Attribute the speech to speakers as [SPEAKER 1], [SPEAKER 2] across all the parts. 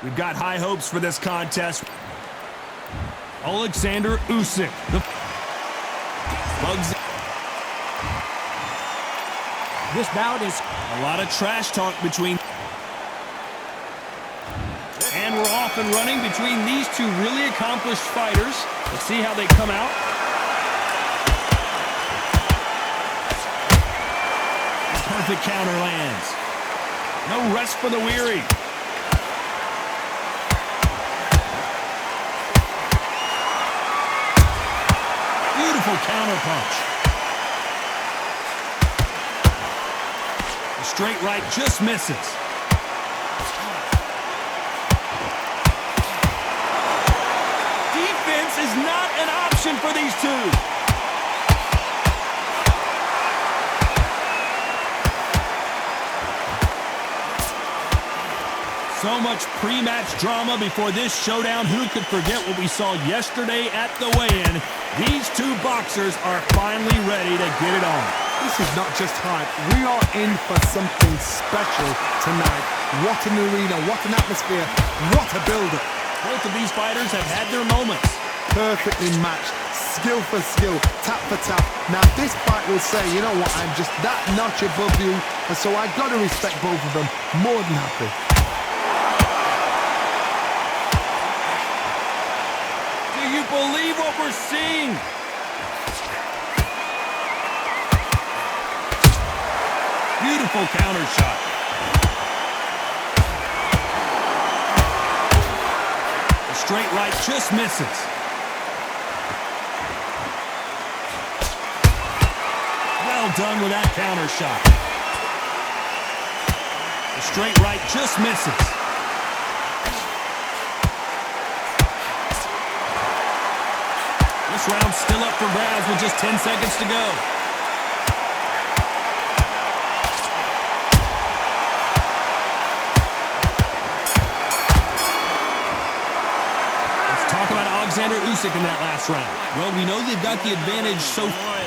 [SPEAKER 1] We've got high hopes for this contest. Alexander Usyk. The Bugs.
[SPEAKER 2] This bout is
[SPEAKER 1] a lot of trash talk between. And we're off and running between these two really accomplished fighters. Let's see how they come out. Perfect counter lands. No rest for the weary. Beautiful counter punch. The straight right just misses. Defense is not an option for these two. So much pre-match drama before this showdown. Who could forget what we saw yesterday at the weigh-in? These two boxers are finally ready to get it on.
[SPEAKER 3] This is not just hype. We are in for something special tonight. What an arena, what an atmosphere, what a build-up.
[SPEAKER 1] Both of these fighters have had their moments.
[SPEAKER 3] Perfectly matched, skill for skill, tap for tap. Now this fight will say, you know what, I'm just that notch above you, and so I got to respect both of them. More than happy.
[SPEAKER 1] Do you believe what we're seeing? Beautiful counter shot. The straight right just misses. Well done with that counter shot. The straight right just misses. This round's still up for grabs with just 10 seconds to go. Let's talk about Alexander Usyk in that last round. Well, we know they've got the advantage so far.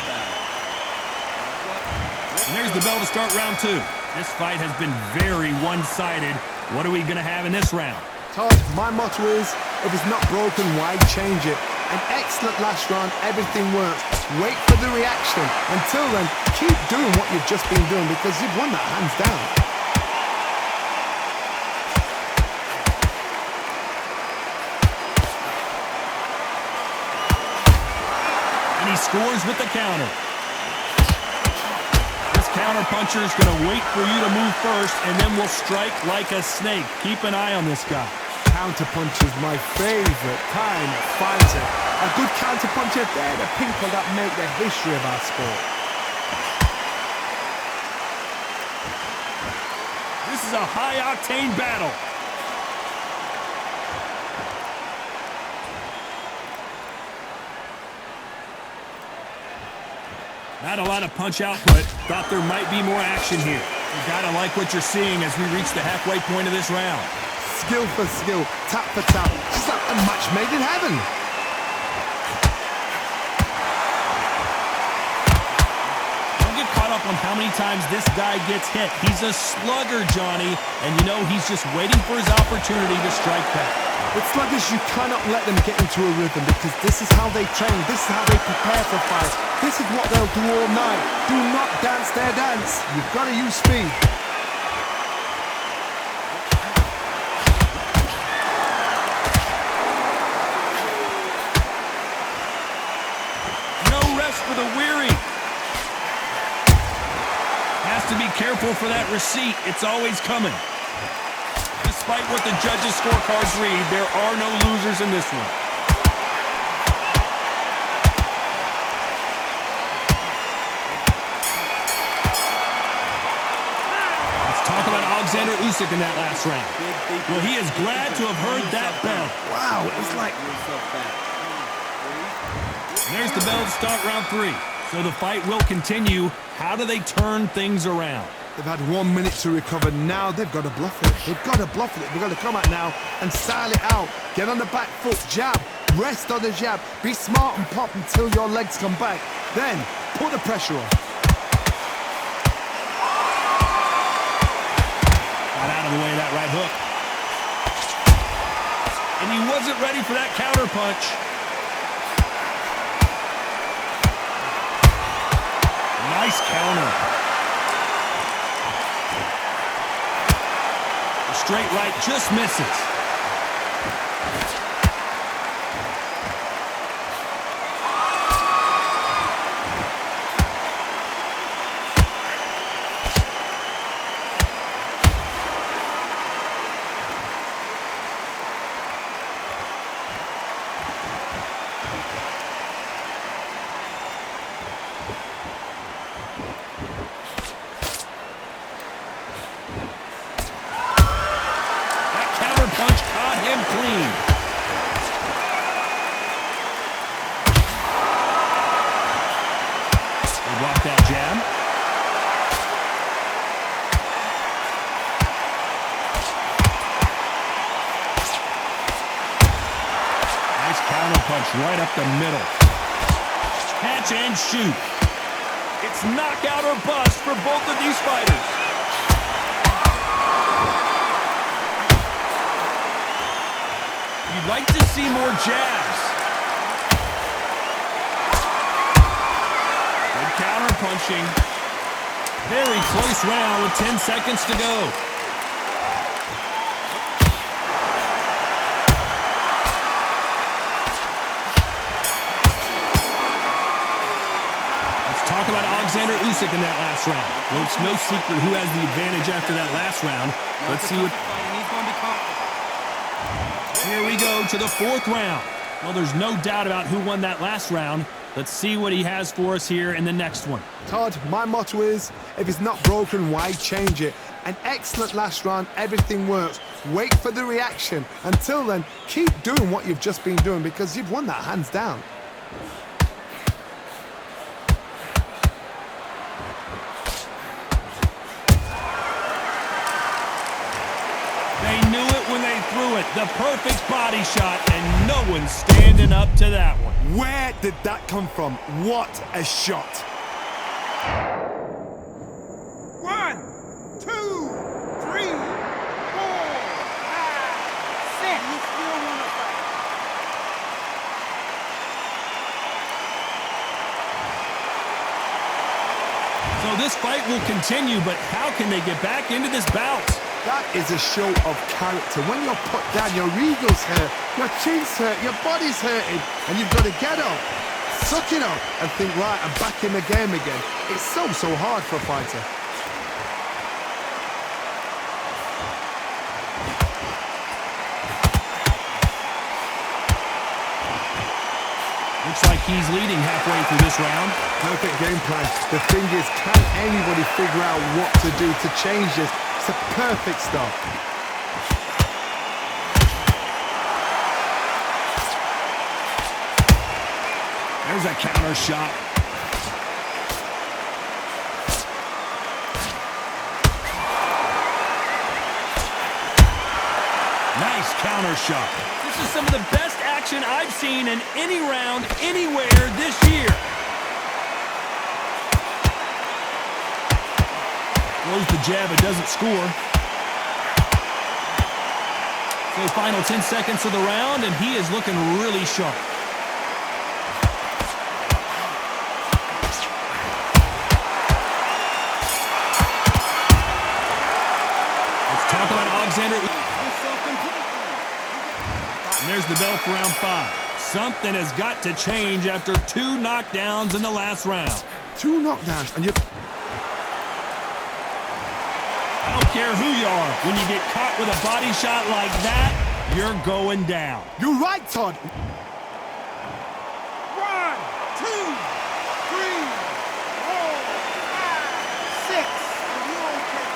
[SPEAKER 1] And there's the bell to start round two. This fight has been very one-sided. What are we going to have in this round?
[SPEAKER 3] Todd, my motto is, if it's not broken, why change it? An excellent last round, everything works. Wait for the reaction. Until then, keep doing what you've just been doing because you've won that hands down.
[SPEAKER 1] And he scores with the counter. This counter puncher is going to wait for you to move first, and then will strike like a snake. Keep an eye on this guy.
[SPEAKER 3] Counterpunch is my favorite kind of fighter. A good counterpuncher, they're the people that make the history of our sport.
[SPEAKER 1] This is a high-octane battle. Not a lot of punch output. Thought there might be more action here. You gotta like what you're seeing as we reach the halfway point of this round.
[SPEAKER 3] Skill for skill, tap for tap. It's like a match made in heaven.
[SPEAKER 1] Don't get caught up on how many times this guy gets hit. He's a slugger, Johnny, and you know he's just waiting for his opportunity to strike back.
[SPEAKER 3] With sluggers, you cannot let them get into a rhythm because this is how they train, this is how they prepare for fights. This is what they'll do all night. Do not dance their dance. You've got to use speed.
[SPEAKER 1] For the weary. Has to be careful for that receipt. It's always coming. Despite what the judges' scorecards read, there are no losers in this one. Let's talk about Alexander Usyk in that last round. Well, he is glad to have heard that bell.
[SPEAKER 3] Wow, it's like...
[SPEAKER 1] There's the bell to start round three. So the fight will continue. How do they turn things around?
[SPEAKER 3] They've had 1 minute to recover. Now they've got to bluff it. They've got to bluff it. They've got to come out now and style it out. Get on the back foot, jab, rest on the jab. Be smart and pop until your legs come back. Then put the pressure on.
[SPEAKER 1] Got out of the way of that right hook. And he wasn't ready for that counter punch. Nice counter. The straight right just misses. Punch caught him clean. They blocked that jab. Nice counter punch right up the middle. Catch and shoot. It's knockout or bust for both of these fighters. You'd like to see more jabs. Good counter punching. Very close round with 10 seconds to go. Let's talk about Alexander Usyk in that last round. Well, it's no secret who has the advantage after that last round. Let's see what... Here we go to the fourth round. Well, there's no doubt about who won that last round. Let's see what he has for us here in the next one.
[SPEAKER 3] Todd, my motto is, if it's not broken, why change it? An excellent last round, everything works. Wait for the reaction. Until then, keep doing what you've just been doing because you've won that hands down.
[SPEAKER 1] They knew it when they threw it. The perfect body shot, and no one's standing up to that one.
[SPEAKER 3] Where did that come from? What a shot.
[SPEAKER 2] 1, 2, 3, 4, 5, 6. You still want to fight?
[SPEAKER 1] So this fight will continue, but how can they get back into this bout?
[SPEAKER 3] That is a show of character. When you're put down, your ego's hurt, your chin's hurt, your body's hurting, and you've got to get up, suck it up, and think, right, I'm back in the game again. It's so hard for a fighter.
[SPEAKER 1] Looks like he's leading halfway through this round.
[SPEAKER 3] Perfect game plan. The thing is, can anybody figure out what to do to change this? It's a perfect start.
[SPEAKER 1] There's a counter shot. Nice counter shot. This is some of the best action I've seen in any round anywhere this year. Throws the jab, it doesn't score. So final 10 seconds of the round, and he is looking really sharp. Let's talk about Alexander. And there's the bell for round 5. Something has got to change after 2 knockdowns in the last round.
[SPEAKER 3] 2 knockdowns, and you...
[SPEAKER 1] I don't care who you are. When you get caught with a body shot like that, you're going down.
[SPEAKER 3] You're right, Todd.
[SPEAKER 2] 1, 2, 3, 4, 5, 6. Are you okay?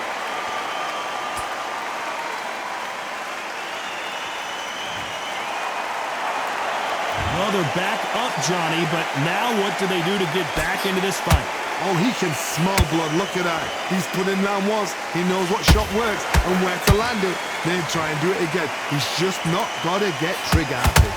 [SPEAKER 1] Well, they're back up, Johnny, but now what do they do to get back into this fight?
[SPEAKER 3] Oh, he can smell blood. Look at that. He's put in round once. He knows what shot works and where to land it. Then try and do it again. He's just not got to get trigger happy.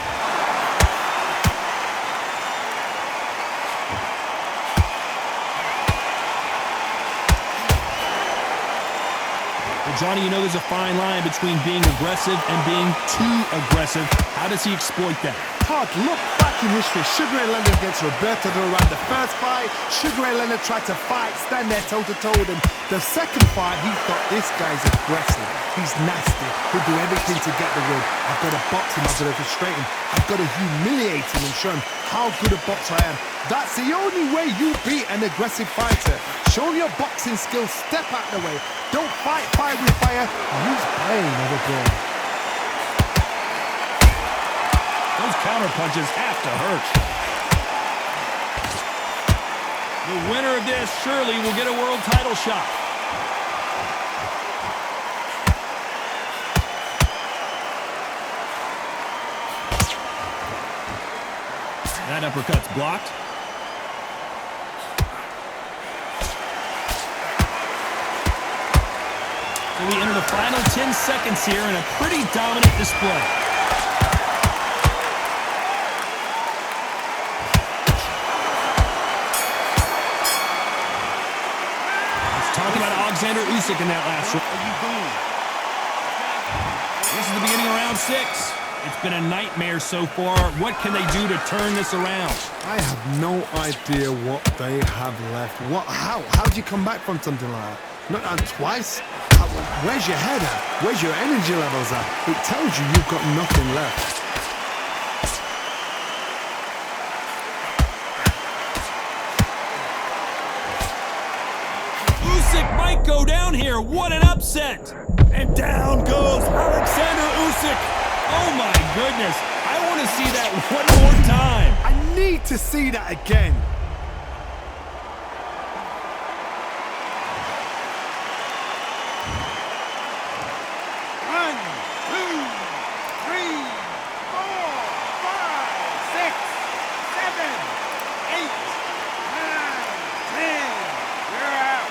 [SPEAKER 1] The Johnny, you know there's a fine line between being aggressive and being too aggressive. How does he exploit that?
[SPEAKER 3] Todd, look back in history. Sugar Ray Leonard against Roberto Duran. The first fight, Sugar Ray Leonard tried to fight, stand there toe-to-toe with him. The second fight, he thought, this guy's aggressive. He's nasty. He'll do everything to get the win. I've got to box him. I've got to frustrate him. I've got to humiliate him and show him how good a boxer I am. That's the only way you beat an aggressive fighter. Show your boxing skills. Step out the way. Don't fight fire with fire. Use pain over brawn.
[SPEAKER 1] Those counter punches have to hurt. The winner of this surely will get a world title shot. That uppercut's blocked. So we enter the final 10 seconds here in a pretty dominant display. Talk about Alexander Usyk in that last round. This is the beginning of round 6. It's been a nightmare so far. What can they do to turn this around?
[SPEAKER 3] I have no idea what they have left. How do you come back from something like that? Not twice? Where's your head at? Where's your energy levels at? It tells you you've got nothing left.
[SPEAKER 1] Usyk might go down here. What an upset. And down goes Alexander Usyk. Oh my goodness. I want to see that one more time.
[SPEAKER 3] I need to see that again.
[SPEAKER 2] One, two, three, four, five, six, seven, eight, nine, 10. You're out.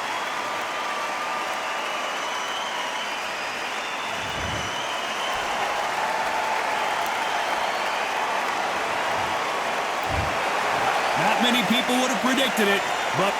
[SPEAKER 1] Not many people would have predicted it, but